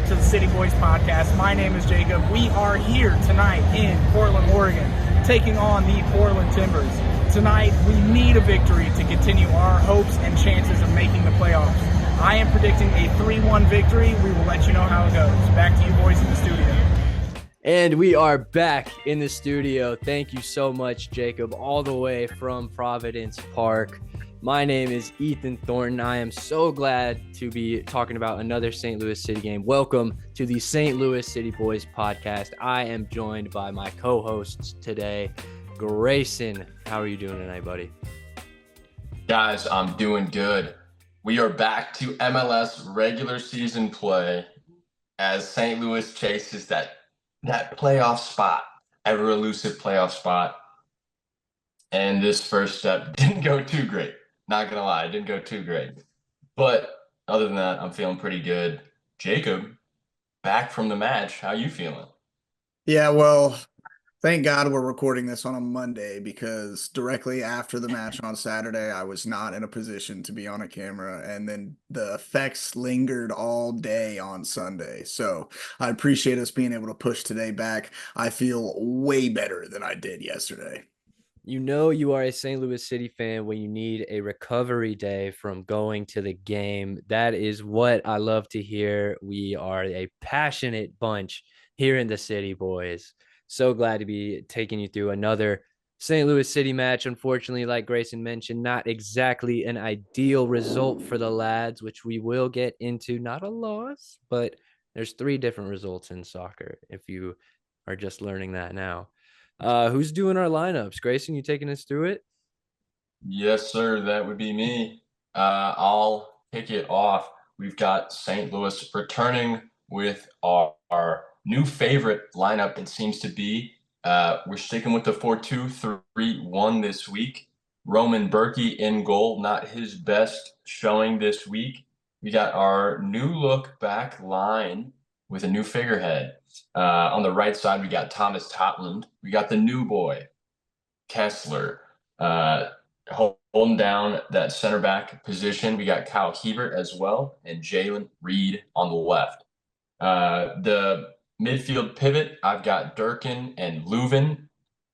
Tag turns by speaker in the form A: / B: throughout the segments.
A: back to the City Boys podcast. My name is Jacob. We are here tonight in Portland, Oregon, taking on the Portland Timbers. Tonight, we need a victory to continue our hopes and chances of making the playoffs. I am predicting a 3-1 victory. We will let you know how it goes. Back to you boys in the studio.
B: And we are back in the studio. Thank you so much, Jacob, all the way from Providence Park. My name is Ethan Thornton. I am so glad to be talking about another St. Louis City game. Welcome to the St. Louis City Boys podcast. I am joined by my co-hosts today. Grayson, how are you doing tonight, buddy?
C: Guys, I'm doing good. We are back to MLS regular season play as St. Louis chases that playoff spot, ever elusive playoff spot. And this first step didn't go too great. Not gonna lie, it didn't go too great. But other than that, I'm feeling pretty good. Jacob, back from the match. How you feeling?
D: Yeah, well, thank God we're recording this on a Monday because directly after the match on Saturday, I was not in a position to be on a camera. And then the effects lingered all day on Sunday. So I appreciate us being able to push today back. I feel way better than I did yesterday.
B: You know you are a St. Louis City fan when you need a recovery day from going to the game. That is what I love to hear. We are a passionate bunch here in the City Boys. So glad to be taking you through another St. Louis City match. Unfortunately, like Grayson mentioned, not exactly an ideal result for the lads, which we will get into. Not a loss, but there's 3 different results in soccer if you are just learning that now. Who's doing our lineups? Grayson, you taking us through it?
C: Yes, sir. That would be me. I'll kick it off. We've got St. Louis returning with our new favorite lineup, it seems to be. We're sticking with the 4-2-3-1 this week. Roman Berkey in goal, not his best showing this week. We got our new look back line with a new figurehead. On the right side, we got Thomas Totland. We got the new boy, Kessler, holding down that center back position. We got Kyle Hebert as well, and Jalen Reed on the left. The midfield pivot, I've got Durkin and Leuven.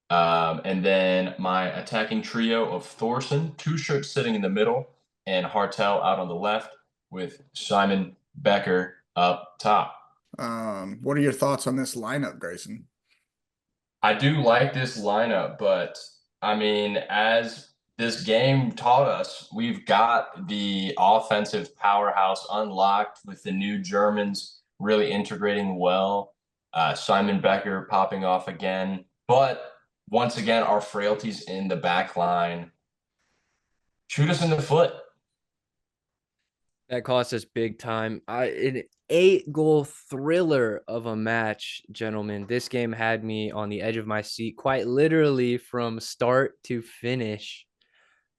C: And then my attacking trio of Thorson, Two Shirt sitting in the middle, and Hartel out on the left with Simon Becker up top.
D: What are your thoughts on this lineup, Grayson?
C: I do like this lineup, but I mean, as this game taught us, we've got the offensive powerhouse unlocked with the new Germans really integrating well. Simon Becker popping off again. But once again, our frailties in the back line shoot us in the foot.
B: That cost us big time. An 8-goal thriller of a match, gentlemen. This game had me on the edge of my seat, quite literally from start to finish.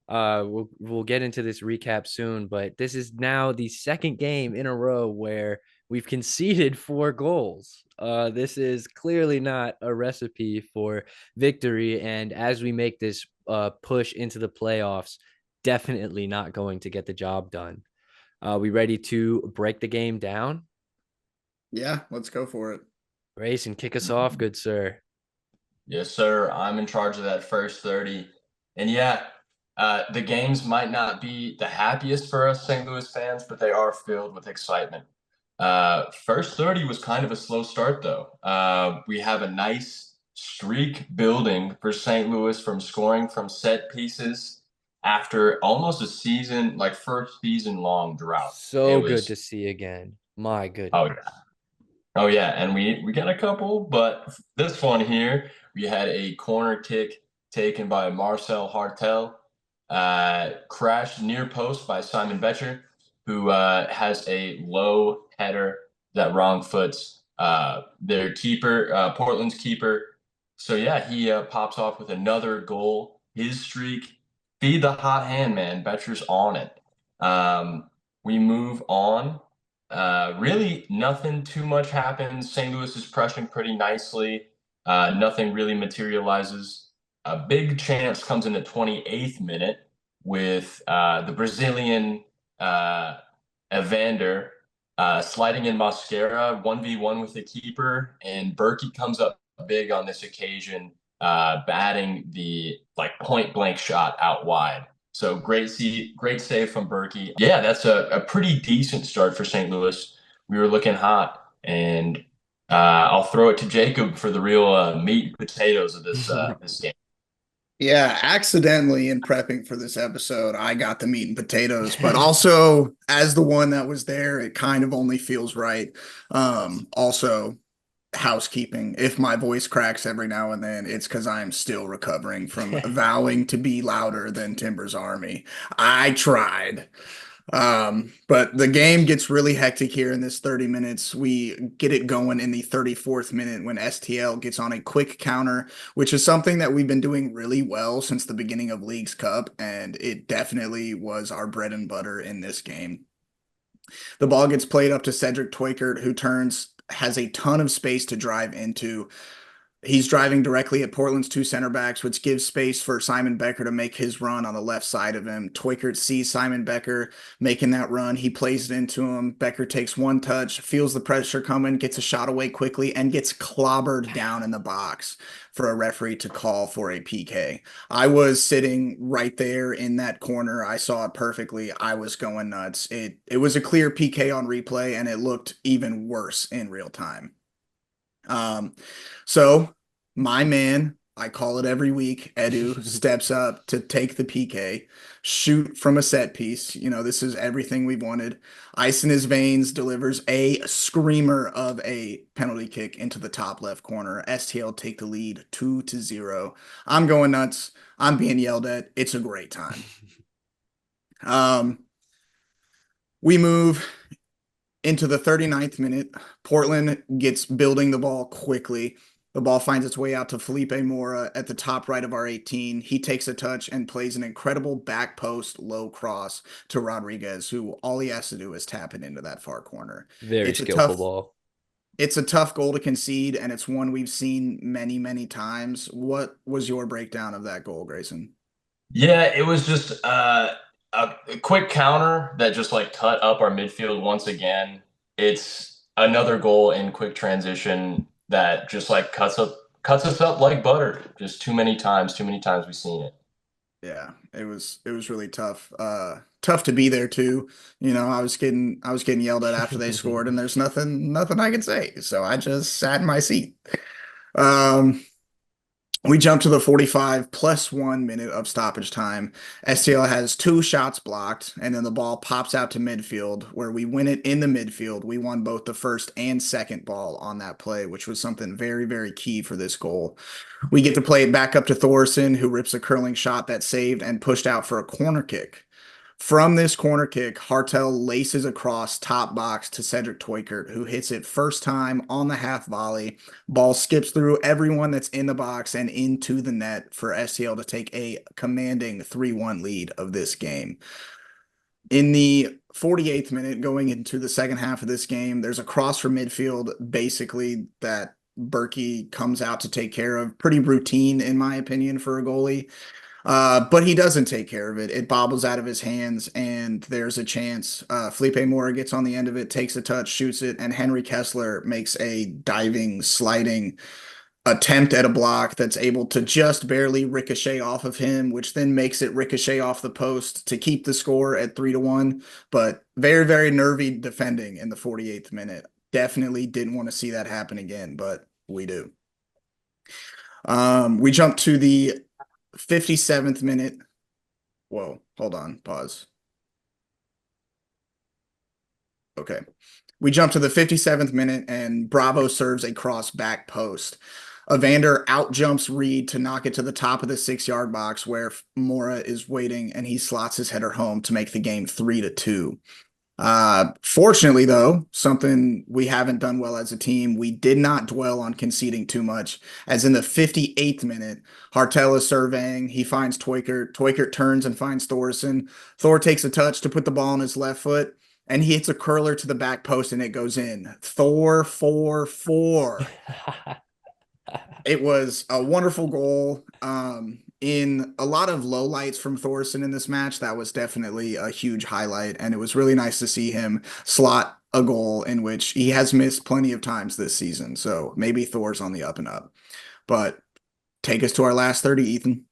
B: We'll get into this recap soon, but this is now the second game in a row where we've conceded 4 goals. This is clearly not a recipe for victory, and as we make this push into the playoffs, definitely not going to get the job done. We ready to break the game down?
D: Yeah, let's go for it.
B: Grayson, kick us off, good sir.
C: Yes, sir. I'm in charge of that first 30. And yeah, the games might not be the happiest for us St. Louis fans, but they are filled with excitement. First 30 was kind of a slow start, though. We have a nice streak building for St. Louis from scoring from set pieces after almost a season, like first season long drought.
B: So good to see again. My goodness.
C: Oh, yeah. Oh, yeah. And we got a couple, but this one here, we had a corner kick taken by Marcel Hartel, crashed near post by Simon Becher, who has a low header that wrong foots their keeper, Portland's keeper. So, yeah, he pops off with another goal. His streak. Feed the hot hand, man. Betcher's on it. We move on. Really, nothing too much happens. St. Louis is pressing pretty nicely. Nothing really materializes. A big chance comes in the 28th minute with the Brazilian Evander sliding in Mascara, 1v1 with the keeper, and Berkey comes up big on this occasion, batting the like point blank shot out wide. So great save from Berkey. Yeah, that's a pretty decent start for St. Louis. We were looking hot, and I'll throw it to Jacob for the real meat and potatoes of this game.
D: Yeah, accidentally in prepping for this episode, I got the meat and potatoes, but also as the one that was there, it kind of only feels right. Also, housekeeping. If my voice cracks every now and then, it's because I'm still recovering from vowing to be louder than Timber's Army. I tried. But the game gets really hectic here in this 30 minutes. We get it going in the 34th minute when STL gets on a quick counter, which is something that we've been doing really well since the beginning of Leagues Cup, and it definitely was our bread and butter in this game. The ball gets played up to Cedric Toikert, who has a ton of space to drive into. He's driving directly at Portland's two center backs, which gives space for Simon Becker to make his run on the left side of him. Toikert sees Simon Becker making that run. He plays it into him. Becker takes one touch, feels the pressure coming, gets a shot away quickly, and gets clobbered down in the box for a referee to call for a PK. I was sitting right there in that corner. I saw it perfectly. I was going nuts. It was a clear PK on replay, and it looked even worse in real time. So my man, I call it every week, Edu steps up to take the PK, shoot from a set piece. You know, this is everything we've wanted. Ice in his veins, delivers a screamer of a penalty kick into the top left corner. STL take the lead 2-0. I'm going nuts. I'm being yelled at. It's a great time. We move into the 39th minute. Portland gets building the ball quickly. The ball finds its way out to Felipe Mora at the top right of our 18. He takes a touch and plays an incredible back post low cross to Rodriguez, who all he has to do is tap it into that far corner.
B: Very skillful ball.
D: It's a tough goal to concede, and it's one we've seen many, many times. What was your breakdown of that goal, Grayson?
C: Yeah, it was just a quick counter that just like cut up our midfield once again. It's another goal in quick transition that just like cuts us up like butter. Just too many times we've seen it.
D: Yeah, it was really tough. Tough to be there too. You know, I was getting yelled at after they scored, and there's nothing I could say. So I just sat in my seat. We jump to the 45+1 minute of stoppage time. STL has two shots blocked, and then the ball pops out to midfield, where we win it in the midfield. We won both the first and second ball on that play, which was something very, very key for this goal. We get to play it back up to Thorson, who rips a curling shot that saved and pushed out for a corner kick. From this corner kick, Hartel laces across top box to Cedric Toikert, who hits it first time on the half volley. Ball skips through everyone that's in the box and into the net for STL to take a commanding 3-1 lead of this game. In the 48th minute, going into the second half of this game, there's a cross from midfield, basically, that Berkey comes out to take care of. Pretty routine, in my opinion, for a goalie. But he doesn't take care of it. It bobbles out of his hands, and there's a chance. Felipe Mora gets on the end of it, takes a touch, shoots it, and Henry Kessler makes a diving, sliding attempt at a block that's able to just barely ricochet off of him, which then makes it ricochet off the post to keep the score at 3-1. But very, very nervy defending in the 48th minute. Definitely didn't want to see that happen again, but we do. We jump to the 57th minute. Whoa, hold on, pause. Okay. We jump to the 57th minute, and Bravo serves a cross back post. Evander out jumps Reed to knock it to the top of the 6-yard box where Mora is waiting, and he slots his header home to make the game 3-2. Fortunately, though, something we haven't done well as a team, we did not dwell on conceding too much, as in the 58th minute, Hartel is surveying, he finds Toikert turns and finds Thorson. Thor takes a touch to put the ball on his left foot, and he hits a curler to the back post, and it goes in. Thor 4-4. It was a wonderful goal. in a lot of lowlights from Thorson in this match, that was definitely a huge highlight. And it was really nice to see him slot a goal in which he has missed plenty of times this season. So maybe Thor's on the up and up. But take us to our last 30, Ethan.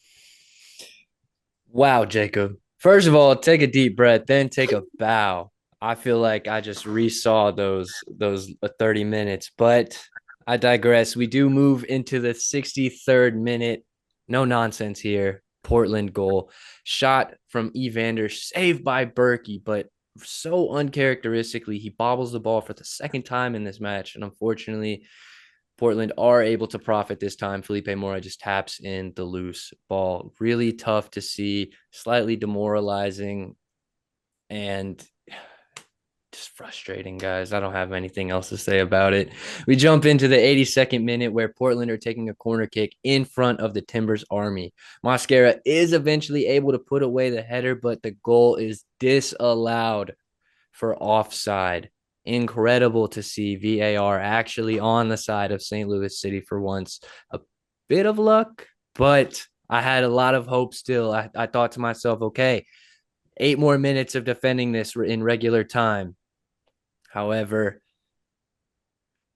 B: Wow, Jacob. First of all, take a deep breath, then take a bow. I feel like I just resaw those 30 minutes, but I digress. We do move into the 63rd minute. No nonsense here. Portland goal. Shot from Evander, saved by Berkey, but so uncharacteristically, he bobbles the ball for the second time in this match. And unfortunately, Portland are able to profit this time. Felipe Mora just taps in the loose ball. Really tough to see, slightly demoralizing, and just frustrating, guys. I don't have anything else to say about it. We jump into the 82nd minute where Portland are taking a corner kick in front of the Timbers Army. Mosquera is eventually able to put away the header, but the goal is disallowed for offside. Incredible to see VAR actually on the side of St. Louis City for once. A bit of luck, but I had a lot of hope still. I thought to myself, okay, 8 more minutes of defending this in regular time. However,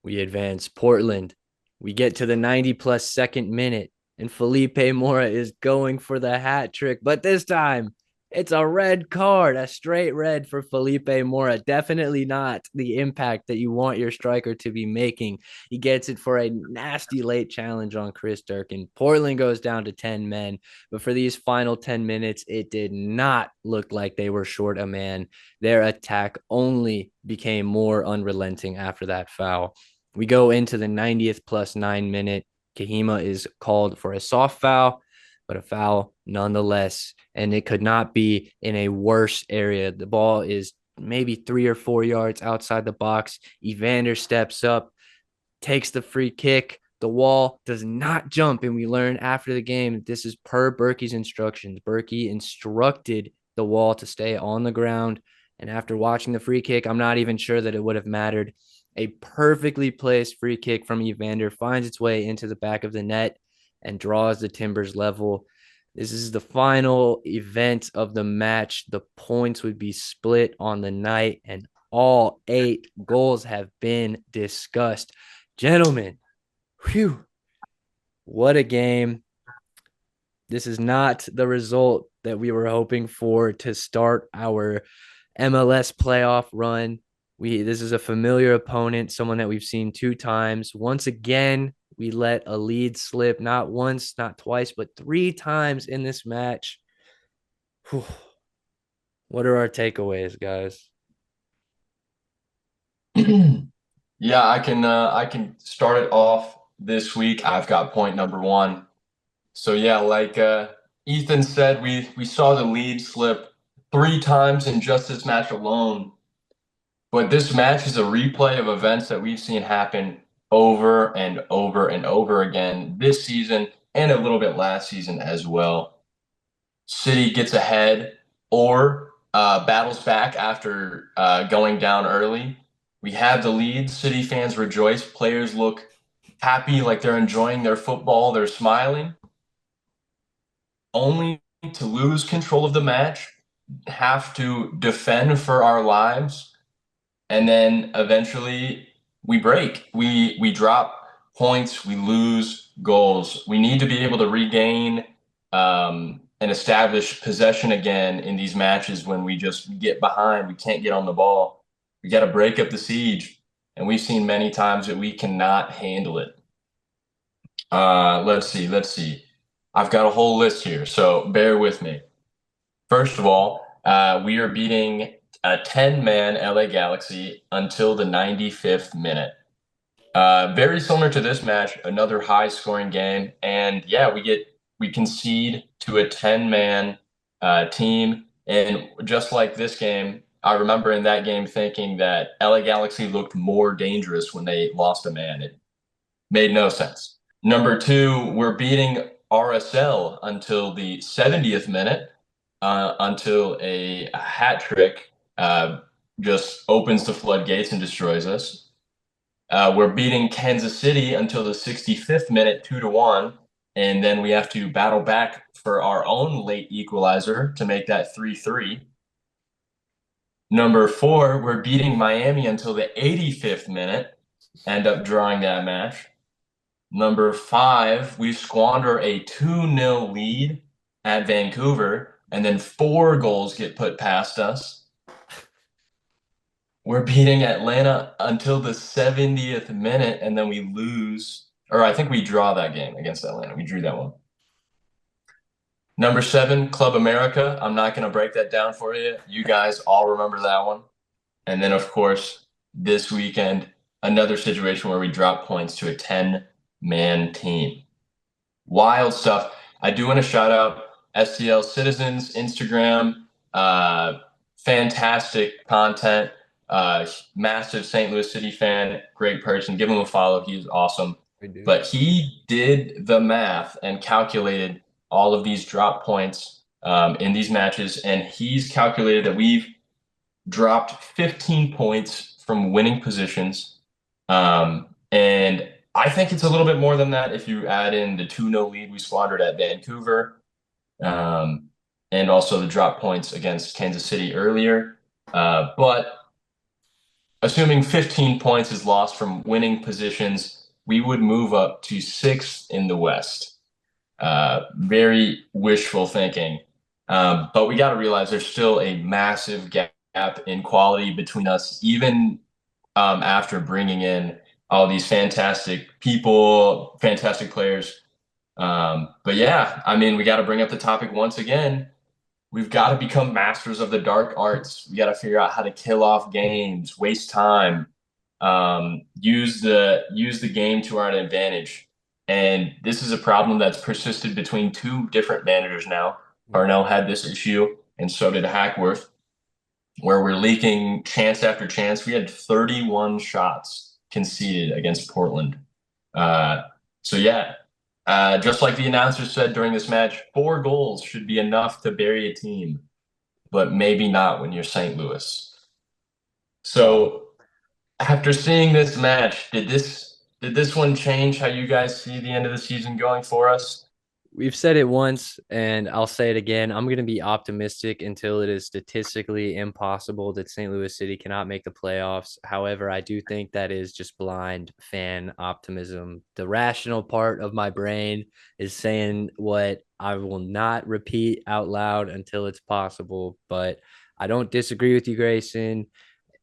B: we advance. Portland, we get to the 90-plus second minute, and Felipe Mora is going for the hat trick, but this time it's a red card, a straight red for Felipe Mora. Definitely not the impact that you want your striker to be making. He gets it for a nasty late challenge on Chris Durkin. Portland goes down to 10 men, but for these final 10 minutes, it did not look like they were short a man. Their attack only became more unrelenting after that foul. We go into the 90th plus 9 minute. Kahima is called for a soft foul, but a foul nonetheless. And it could not be in a worse area. The ball is maybe 3 or 4 yards outside the box. Evander steps up, takes the free kick. The wall does not jump. And we learn after the game, this is per Berkey's instructions. Berkey instructed the wall to stay on the ground. And after watching the free kick, I'm not even sure that it would have mattered. A perfectly placed free kick from Evander finds its way into the back of the net and draws the Timbers level. This is the final event of the match. The points would be split on the night, and all 8 goals have been discussed. Gentlemen, whew, what a game. This is not the result that we were hoping for to start our MLS playoff run. This is a familiar opponent, someone that we've seen 2 times. Once again, we let a lead slip, not once, not twice, but 3 times in this match. Whew. What are our takeaways, guys?
C: Yeah, I can start it off this week. I've got point number 1. So yeah, like Ethan said, we saw the lead slip 3 times in just this match alone. But this match is a replay of events that we've seen happen over and over and over again this season and a little bit last season as well. City gets ahead or battles back after going down early. We have the lead. City fans rejoice. Players look happy, like they're enjoying their football. They're smiling. Only to lose control of the match, have to defend for our lives, and then eventually we break. We drop points. We lose goals. We need to be able to regain and establish possession again in these matches when we just get behind. We can't get on the ball. We got to break up the siege. And we've seen many times that we cannot handle it. Let's see. I've got a whole list here, so bear with me. First of all, we are beating a 10-man LA Galaxy until the 95th minute. Very similar to this match, another high-scoring game, and yeah, we concede to a 10-man team, and just like this game, I remember in that game thinking that LA Galaxy looked more dangerous when they lost a man. It made no sense. Number 2, we're beating RSL until the 70th minute, until a hat trick just opens the floodgates and destroys us. We're beating Kansas City until the 65th minute, 2-1, and then we have to battle back for our own late equalizer to make that 3-3. Number 4, we're beating Miami until the 85th minute, end up drawing that match. Number 5, we squander a 2-0 lead at Vancouver, and then 4 goals get put past us. We're beating Atlanta until the 70th minute, and then we lose. Or I think we draw that game against Atlanta. We drew that one. Number 7, Club America. I'm not going to break that down for you. You guys all remember that one. And then, of course, this weekend, another situation where we drop points to a 10-man team. Wild stuff. I do want to shout out STL Citizens, Instagram, fantastic content, massive St. Louis City fan, great person. Give him a follow. He's awesome. But he did the math and calculated all of these drop points in these matches, and he's calculated that we've dropped 15 points from winning positions. And I think it's a little bit more than that if you add in the 2-0 lead we squandered at Vancouver, and also the drop points against Kansas City earlier. But assuming 15 points is lost from winning positions, we would move up to 6th in the West. Very wishful thinking. But we got to realize there's still a massive gap in quality between us, even after bringing in all these fantastic people, fantastic players. But yeah, I mean, we got to bring up the topic once again. We've got to become masters of the dark arts. We got to figure out how to kill off games, waste time, use the game to our advantage. And this is a problem that's persisted between 2 different managers now. Parnell had this issue, and so did Hackworth, where we're leaking chance after chance. We had 31 shots conceded against Portland. So yeah, just like the announcer said during this match, 4 goals should be enough to bury a team, but maybe not when you're St. Louis. So after seeing this match, did this one change how you guys see the end of the season going for us?
B: We've said it once, and I'll say it again. I'm going to be optimistic until it is statistically impossible that St. Louis City cannot make the playoffs. However, I do think that is just blind fan optimism. The rational part of my brain is saying what I will not repeat out loud until it's possible. But I don't disagree with you, Grayson.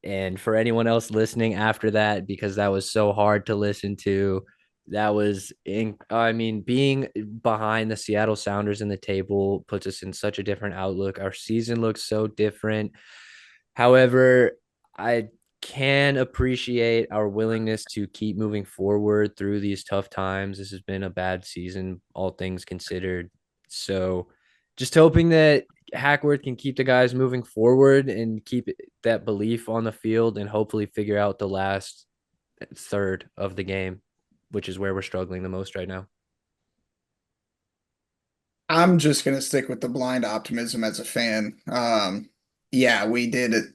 B: And for anyone else listening after that, because that was so hard to listen to, that was being behind the Seattle Sounders in the table puts us in such a different outlook. Our season looks so different. However, I can appreciate our willingness to keep moving forward through these tough times. This has been a bad season, all things considered. So just hoping that Hackworth can keep the guys moving forward and keep that belief on the field and hopefully figure out the last third of the game, which is where we're struggling the most right now.
D: I'm just going to stick with the blind optimism as a fan. Yeah, we did it.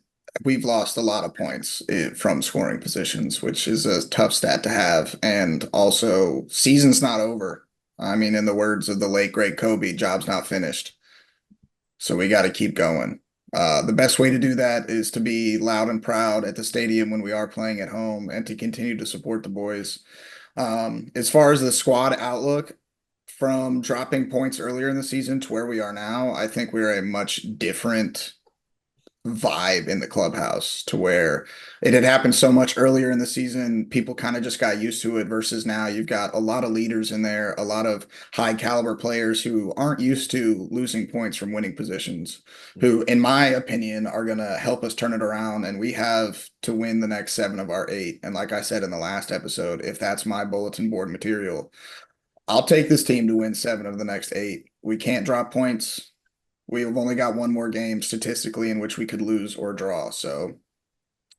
D: We've lost a lot of points from scoring positions, which is a tough stat to have. And also, season's not over. I mean, in the words of the late, great Kobe, job's not finished. So we got to keep going. The best way to do that is to be loud and proud at the stadium when we are playing at home and to continue to support the boys. As far as the squad outlook, from dropping points earlier in the season to where we are now, I think we're a much different vibe in the clubhouse, to where it had happened so much earlier in the season. People kind of just got used to it, versus now you've got a lot of leaders in there, a lot of high caliber players who aren't used to losing points from winning positions, who, in my opinion, are going to help us turn it around. And we have to win the next 7 of our 8. And like I said in the last episode, if that's my bulletin board material, I'll take this team to win 7 of the next 8. We can't drop points. We've only got 1 more game statistically in which we could lose or draw. So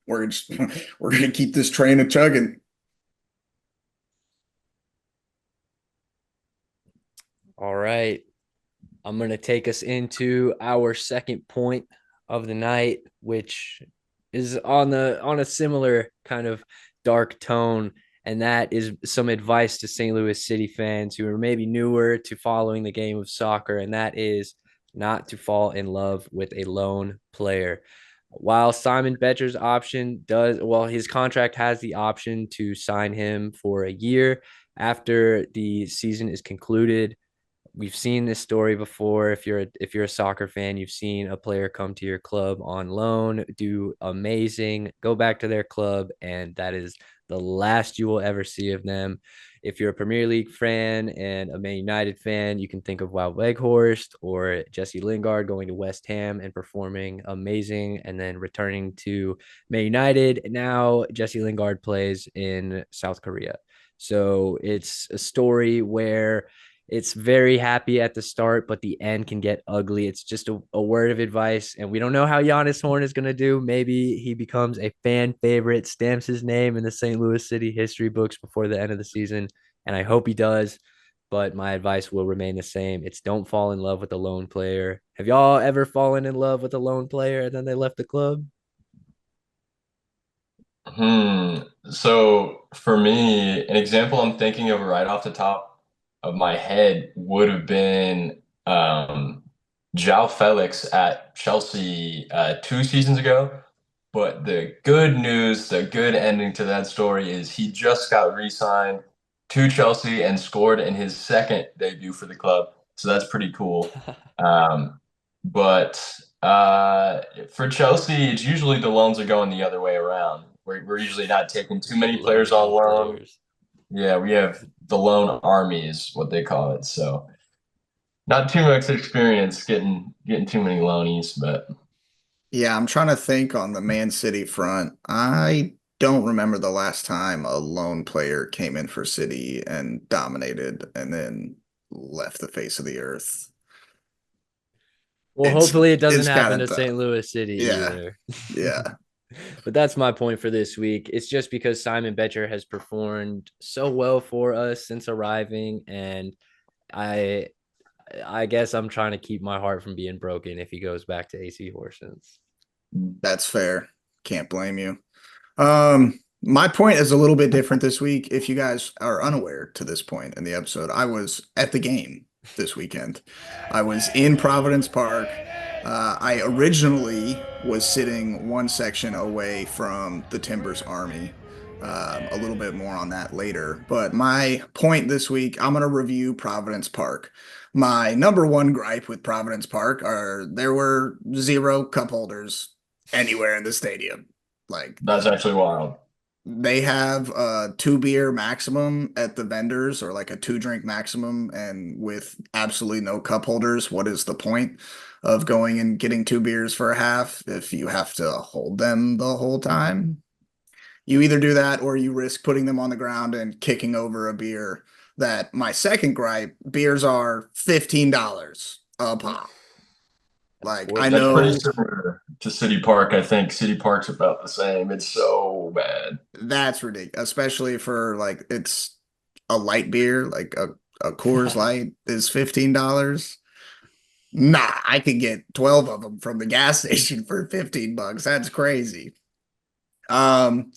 D: we're going to keep this train a chugging.
B: All right. I'm going to take us into our second point of the night, which is on a similar kind of dark tone And that is some advice to St. Louis City fans who are maybe newer to following the game of soccer, and that is not to fall in love with a lone player. While Simon Betcher's option his contract has the option to sign him for a year after the season is concluded. We've seen this story before. If you're a soccer fan, you've seen a player come to your club on loan, do amazing, go back to their club, and that is the last you will ever see of them. If you're a Premier League fan and a Man United fan, you can think of Wout Weghorst or Jesse Lingard going to West Ham and performing amazing and then returning to Man United. Now Jesse Lingard plays in South Korea. So it's a story where it's very happy at the start, but the end can get ugly. It's just a word of advice. And we don't know how Giannis Horn is going to do. Maybe he becomes a fan favorite, stamps his name in the St. Louis City history books before the end of the season. And I hope he does. But my advice will remain the same. It's don't fall in love with a lone player. Have y'all ever fallen in love with a lone player and then they left the club?
C: So for me, an example I'm thinking of right off the top of my head would have been João Felix at Chelsea 2 seasons ago. But the good news, the good ending to that story is he just got re-signed to Chelsea and scored in his second debut for the club. So that's pretty cool. But for Chelsea, it's usually the loans are going the other way around. We're usually not taking too many players on loan. Yeah, we have the loan army is what they call it. So not too much experience getting too many loanies, but
D: Yeah, I'm trying to think on the Man City front. I don't remember the last time a lone player came in for City and dominated and then left the face of the earth.
B: Well,
D: It's
B: hopefully it doesn't
D: it's
B: happen
D: kind
B: to
D: of
B: St.
D: tough.
B: Louis City
D: Yeah,
B: either.
D: yeah.
B: But that's my point for this week. It's just because Simon Betcher has performed so well for us since arriving, and I I guess I'm trying to keep my heart from being broken if he goes back to AC Horsens.
D: That's fair. Can't blame you. My point is a little bit different this week. If you guys are unaware to this point in the episode, I was at the game this weekend. I was in Providence Park. I originally was sitting one section away from the Timbers Army. A little bit more on that later. But my point this week, I'm going to review Providence Park. My number one gripe with Providence Park are there were 0 cup holders anywhere in the stadium. Like
C: that's actually wild.
D: they have a 2 beer maximum at the vendors or like a 2 drink maximum, and with absolutely no cup holders, what is the point of going and getting 2 beers for a half if you have to hold them the whole time? You either do that or you risk putting them on the ground and kicking over a beer. That my second gripe, beers are $15 a pop. Like I
C: That's pretty
D: know
C: similar to City Park. I think City Park's about the same. It's so bad.
D: that's ridiculous, especially for like it's a light beer, like a Coors Light is $15. Nah, I could get 12 of them from the gas station for $15. That's crazy. Um,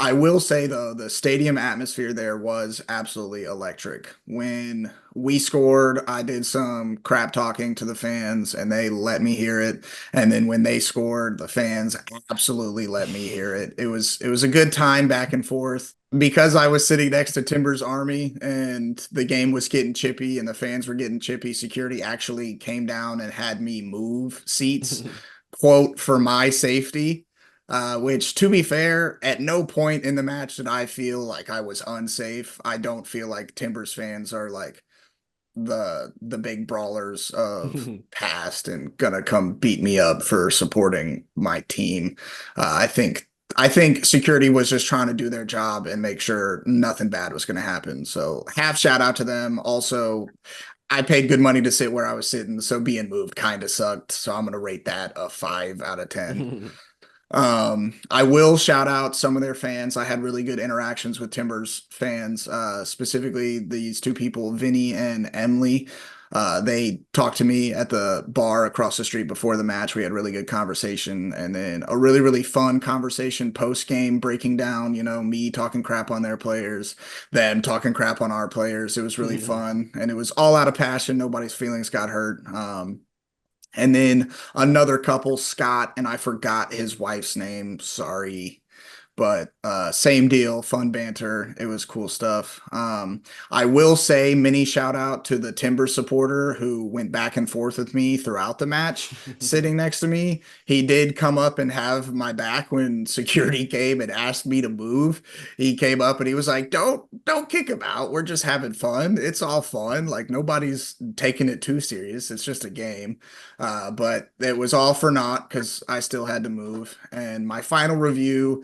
D: I will say though, the stadium atmosphere there was absolutely electric. When we scored, I did some crap talking to the fans and they let me hear it. And then when they scored, the fans absolutely let me hear it. It was a good time back and forth. Because I was sitting next to Timbers Army and the game was getting chippy and the fans were getting chippy, security actually came down and had me move seats, quote, for my safety. Which, to be fair, at no point in the match did I feel like I was unsafe. I don't feel like Timbers fans are like the big brawlers of past and gonna come beat me up for supporting my team. I think security was just trying to do their job and make sure nothing bad was going to happen. So half shout out to them. Also, I paid good money to sit where I was sitting, so being moved kind of sucked. So I'm going to rate that a 5 out of 10. I will shout out some of their fans. I had really good interactions with Timbers fans, specifically these 2 people, Vinny and Emily. They talked to me at the bar across the street before the match. We had really good conversation, and then a really, really fun conversation post game, breaking down, me talking crap on their players, them talking crap on our players. It was really fun, and it was all out of passion. Nobody's feelings got hurt. And then another couple, Scott, and I forgot his wife's name. Sorry. But same deal, fun banter. It was cool stuff. I will say mini shout out to the Timber supporter who went back and forth with me throughout the match, sitting next to me. He did come up and have my back when security came and asked me to move. He came up and he was like, "Don't kick him out. We're just having fun. It's all fun. Like nobody's taking it too serious. It's just a game." But it was all for naught because I still had to move. And my final review.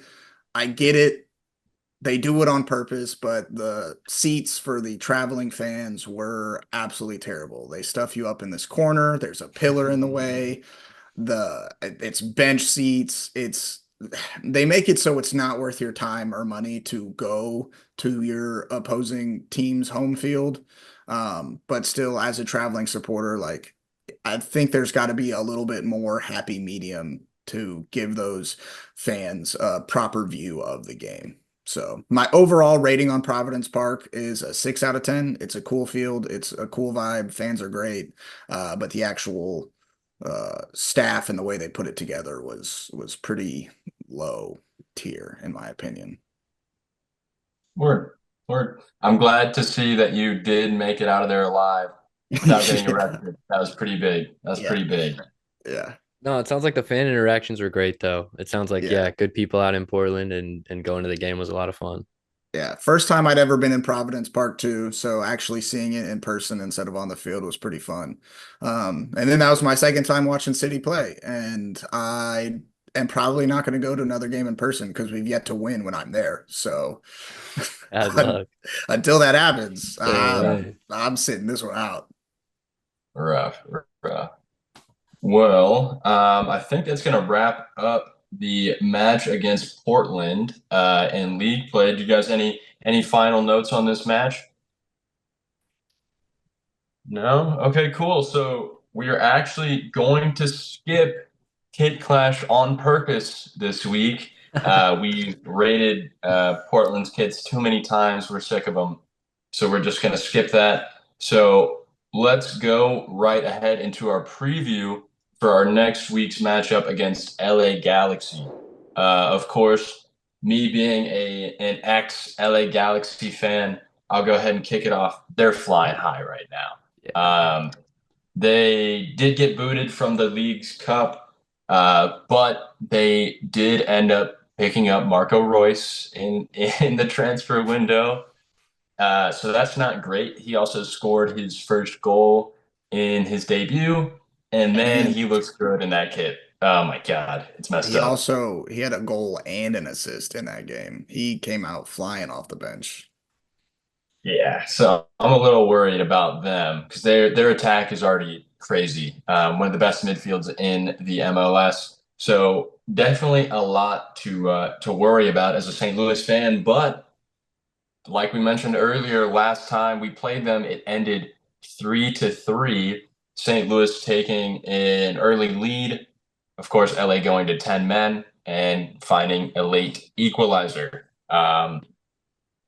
D: I get it. They do it on purpose, but the seats for the traveling fans were absolutely terrible. They stuff you up in this corner. There's a pillar in the way. It's bench seats. They make it so it's not worth your time or money to go to your opposing team's home field. But still, as a traveling supporter, like I think there's got to be a little bit more happy medium to give those fans a proper view of the game. So my overall rating on Providence Park is a 6 out of 10. It's a cool field. It's a cool vibe. Fans are great. But the actual staff and the way they put it together was pretty low tier, in my opinion.
C: Word. I'm glad to see that you did make it out of there alive without getting arrested. That was pretty big. Pretty big.
D: Yeah.
B: No, it sounds like the fan interactions were great, though. It sounds like, good people out in Portland, and going to the game was a lot of fun.
D: Yeah, first time I'd ever been in Providence Park too, so actually seeing it in person instead of on the field was pretty fun. And then that was my second time watching City play, and I am probably not going to go to another game in person because we've yet to win when I'm there. So until that happens, I'm sitting this one out.
C: Rough. Well, I think that's going to wrap up the match against Portland in league play. Do you guys any final notes on this match? No? Okay, cool. So we are actually going to skip Kit Clash on purpose this week. We rated Portland's kits too many times. We're sick of them. So we're just going to skip that. So let's go right ahead into our preview for our next week's matchup against LA Galaxy. Of course, me being an ex-LA Galaxy fan, I'll go ahead and kick it off. They're flying high right now. They did get booted from the League's Cup, but they did end up picking up Marco Royce in the transfer window. So that's not great. He also scored his first goal in his debut. And man, he looks good in that kit. Oh my God, it's messed up.
D: He had a goal and an assist in that game. He came out flying off the bench.
C: Yeah, so I'm a little worried about them because their attack is already crazy. One of the best midfields in the MLS. So definitely a lot to worry about as a St. Louis fan. But like we mentioned earlier, last time we played them, it ended 3-3. St. Louis taking an early lead. Of course, LA going to 10 men and finding a late equalizer.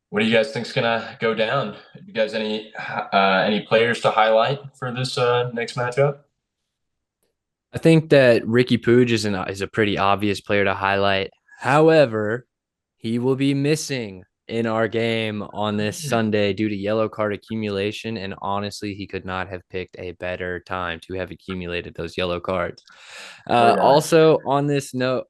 C: What do you guys think is gonna go down? You guys any players to highlight for this next matchup?
B: I think that Ricky Puig is a pretty obvious player to highlight. However, he will be missing in our game on this Sunday due to yellow card accumulation, and honestly, he could not have picked a better time to have accumulated those yellow cards. Also, on this note,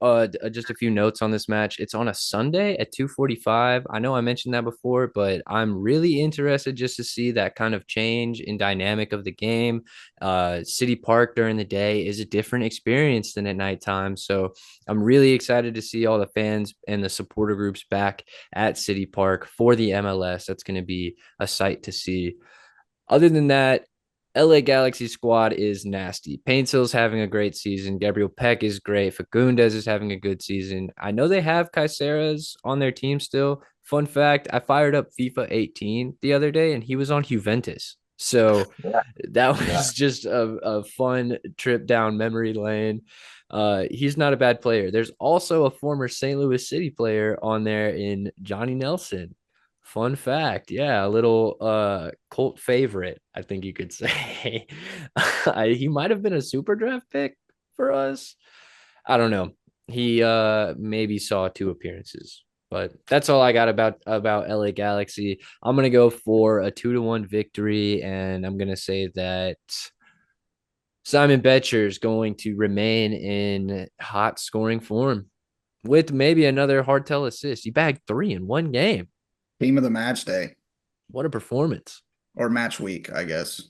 B: just a few notes on this match. It's on a Sunday at 2:45. I know I mentioned that before, but I'm really interested just to see that kind of change in dynamic of the game. City Park during the day is a different experience than at nighttime, so I'm really excited to see all the fans and the supporter groups back at City Park for the MLS. That's going to be a sight to see. Other than that, LA Galaxy squad is nasty. Paintsil's having a great season. Gabriel Peck is great. Fagundes is having a good season. I know they have Caiceres on their team still. Fun fact, I fired up FIFA 18 the other day, and he was on Juventus. So
C: Yeah.
B: that was
C: Yeah.
B: just a fun trip down memory lane. He's not a bad player. There's also a former St. Louis City player on there in Johnny Nelson. Fun fact. Yeah, a little cult favorite, I think you could say. He might have been a super draft pick for us. I don't know. He maybe saw 2 appearances. But that's all I got about LA Galaxy. I'm gonna go for a 2-1 victory, and I'm gonna say that Simon Betcher is going to remain in hot scoring form with maybe another hardtail assist. He bagged 3 in one game.
D: Team of the match day
B: What a performance!
D: or match week, I guess.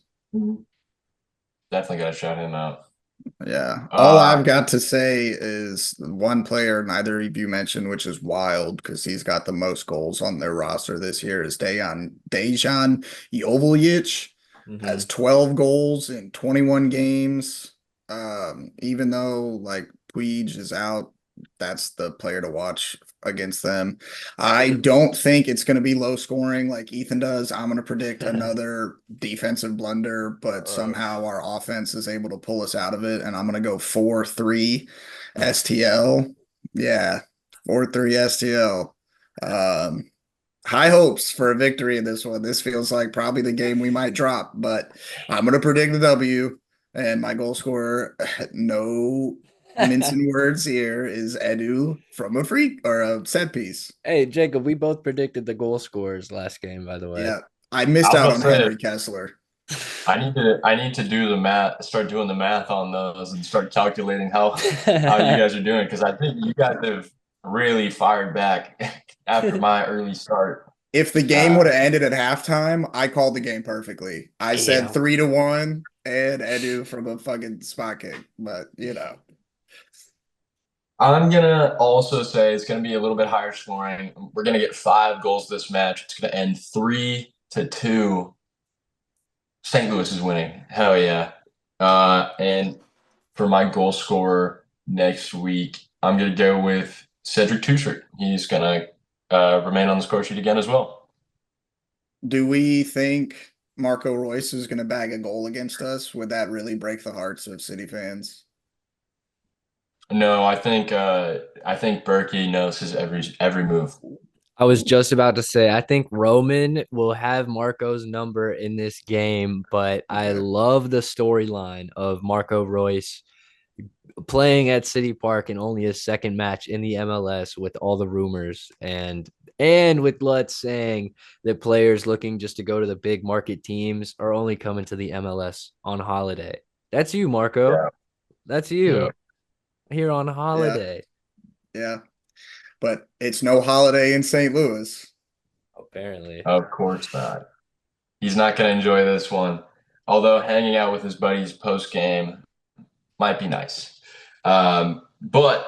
C: Definitely got to shout him out.
D: Yeah. All I've got to say is one player neither of you mentioned, which is wild because he's got the most goals on their roster this year, is Dejan Joveljic. Has 12 goals in 21 games. Even though like Puig is out, that's the player to watch against them. I don't think it's going to be low scoring like Ethan does. I'm going to predict another defensive blunder, but somehow our offense is able to pull us out of it. And I'm going to go 4-3 STL. Yeah, 4-3 STL. High hopes for a victory in this one. This feels like probably the game we might drop, but I'm going to predict a W. And my goal scorer, no mincing words here, is Edu from a freak or a set piece.
B: Hey, Jacob, we both predicted the goal scorers last game, by the way.
D: Yeah, I missed out on Henry Kessler.
C: I need to do the math, start doing the math on those and start calculating how you guys are doing, because I think you guys have really fired back after my early start.
D: If the game would have ended at halftime, I called the game perfectly. I said 3-1 and Edu from a fucking spot kick, but you know.
C: I'm gonna also say it's gonna be a little bit higher scoring. We're gonna get 5 goals this match. It's gonna end 3-2. St. Louis is winning. Hell yeah. And for my goal scorer next week, I'm gonna go with Cedric Tuchert. He's gonna remain on the score sheet again as well.
D: Do we think Marco Royce is going to bag a goal against us? Would that really break the hearts of City fans?
C: No, I think Berkey knows his every move.
B: I was just about to say, I think Roman will have Marco's number in this game, but I love the storyline of Marco Royce playing at City Park in only his second match in the MLS with all the rumors and with Lutz saying that players looking just to go to the big market teams are only coming to the MLS on holiday. That's you, Marco.
C: Yeah.
B: That's you.
C: Yeah.
B: Here on holiday.
D: Yeah. But it's no holiday in St. Louis.
B: Apparently.
C: Of course not. He's not going to enjoy this one. Although hanging out with his buddies post game might be nice. But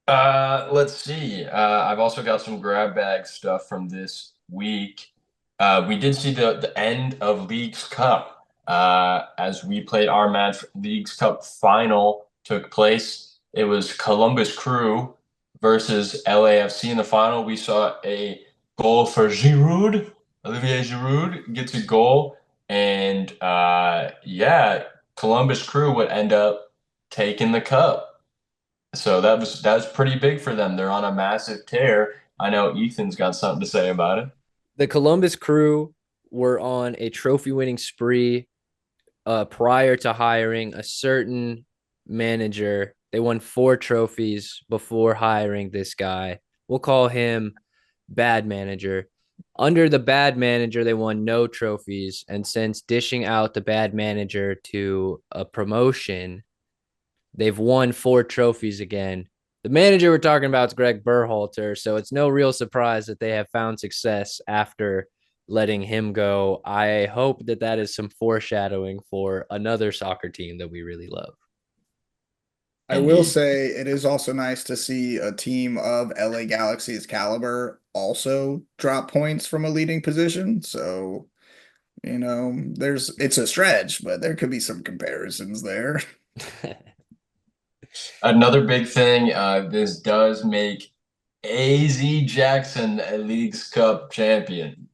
C: let's see. I've also got some grab bag stuff from this week. We did see the end of Leagues Cup as we played our match. Leagues Cup final took place. It was Columbus Crew versus LAFC in the final. We saw a goal for Giroud. Olivier Giroud gets a goal. And Columbus Crew would end up taking the cup. So that was pretty big for them. They're on a massive tear. I know Ethan's got something to say about it.
B: The Columbus Crew were on a trophy-winning spree prior to hiring a certain manager. They won 4 trophies before hiring this guy. We'll call him Bad Manager. Under the Bad Manager, they won no trophies. And since dishing out the Bad Manager to a promotion, they've won 4 trophies again. The manager we're talking about is Greg Berhalter, so it's no real surprise that they have found success after letting him go. I hope that is some foreshadowing for another soccer team that we really love.
D: I will say it is also nice to see a team of LA Galaxy's caliber also drop points from a leading position. So, you know, it's a stretch, but there could be some comparisons there.
C: Another big thing, this does make AZ Jackson a Leagues Cup champion.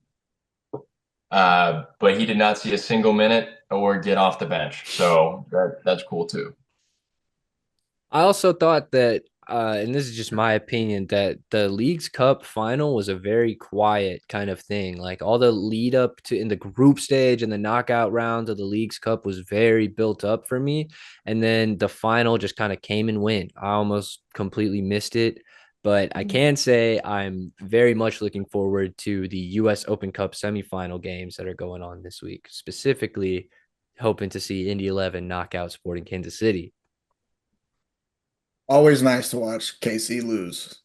C: but he did not see a single minute or get off the bench. So that's cool too.
B: I also thought that, and this is just my opinion, that the League's Cup final was a very quiet kind of thing. Like all the lead up to in the group stage and the knockout round of the League's Cup was very built up for me. And then the final just kind of came and went. I almost completely missed it. But I can say I'm very much looking forward to the US Open Cup semifinal games that are going on this week, specifically hoping to see Indy 11 knock out Sporting Kansas City.
D: Always nice to watch KC lose.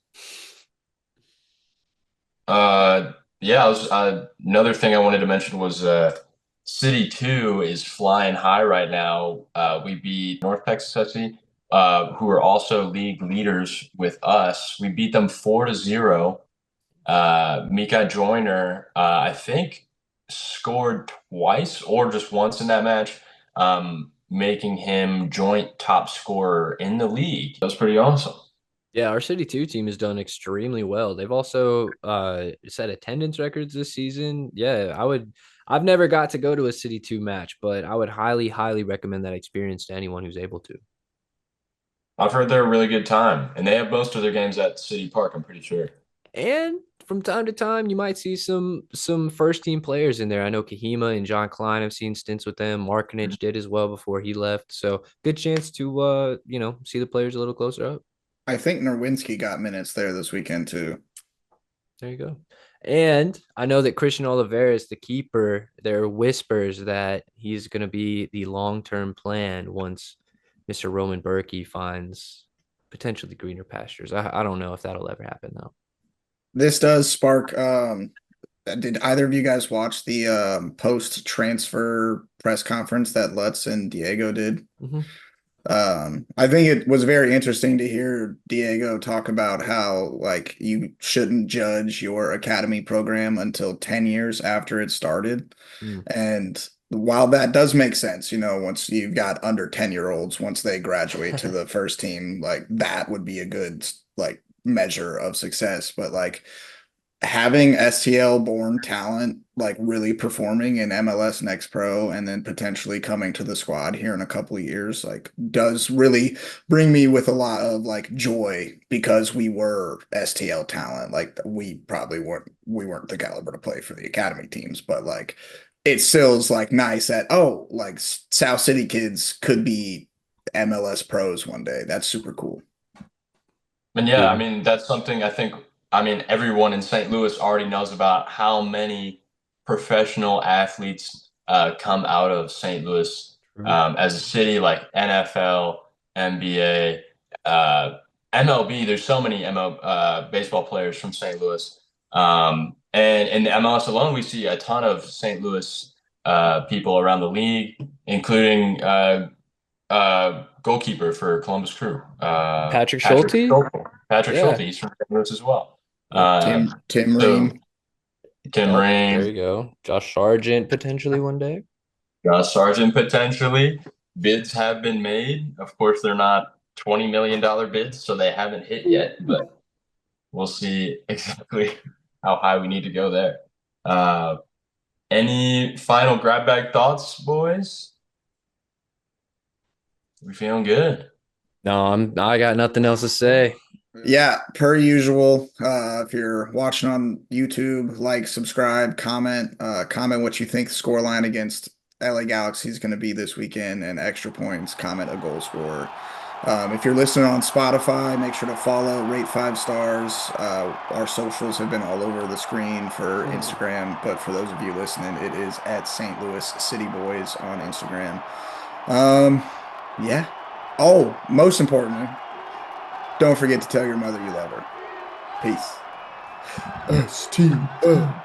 C: Yeah, another thing I wanted to mention was City 2 is flying high right now. We beat North Texas SC, who are also league leaders with us. We beat them 4-0. Mika Joyner, I think, scored twice or just once in that match, making him joint top scorer in the league. That was pretty awesome.
B: Yeah, our City 2 team has done extremely well. They've also set attendance records this season. Yeah, I've never got to go to a City 2 match, but I would highly, highly recommend that experience to anyone who's able to.
C: I've heard they're a really good time, and they have most of their games at City Park, I'm pretty sure.
B: And from time to time, you might see some first team players in there. I know Kahima and John Klein have seen stints with them. Markinich did as well before he left. So good chance to see the players a little closer up.
D: I think Nerwinski got minutes there this weekend too.
B: There you go. And I know that Christian Oliveras, the keeper, there are whispers that he's going to be the long-term plan once Mr. Roman Berkey finds potentially greener pastures. I don't know if that'll ever happen, though.
D: This does spark. Did either of you guys watch the post-transfer press conference that Lutz and Diego did?
B: Mm-hmm.
D: I think it was very interesting to hear Diego talk about how like you shouldn't judge your academy program until 10 years after it started. And while that does make sense, once you've got under 10-year-olds, once they graduate to the first team, like that would be a good like measure of success. But like having STL born talent like really performing in MLS Next Pro and then potentially coming to the squad here in a couple of years like does really bring me with a lot of like joy because we were STL talent. Like we weren't the caliber to play for the academy teams, but like it still is like nice that like South City kids could be MLS pros one day. That's super cool.
C: And yeah, I mean, that's something everyone in St. Louis already knows about how many professional athletes come out of St. Louis as a city, like NFL, NBA, MLB. There's so many baseball players from St. Louis. And in the MLS alone, we see a ton of St. St. Louis people around the league, including goalkeeper for Columbus Crew.
B: Patrick Schulte?
C: Patrick Schulte, he's from St. Louis as well.
D: Tim Ream.
C: Tim Ream.
B: There you go. Josh Sargent potentially one day.
C: Josh Sargent potentially. Bids have been made. Of course, they're not $20 million bids, so they haven't hit yet, but we'll see exactly how high we need to go there. Any final grab bag thoughts, boys? We feeling good?
B: No, I got nothing else to say.
D: Yeah, per usual. If you're watching on YouTube, like, subscribe, comment what you think the scoreline against LA Galaxy is going to be this weekend and extra points, comment a goal scorer. If you're listening on Spotify, make sure to follow, rate 5 stars. Our socials have been all over the screen for Instagram, but for those of you listening, it is at St. Louis City Boys on Instagram. Yeah. Oh, most importantly, don't forget to tell your mother you love her. Peace. STL.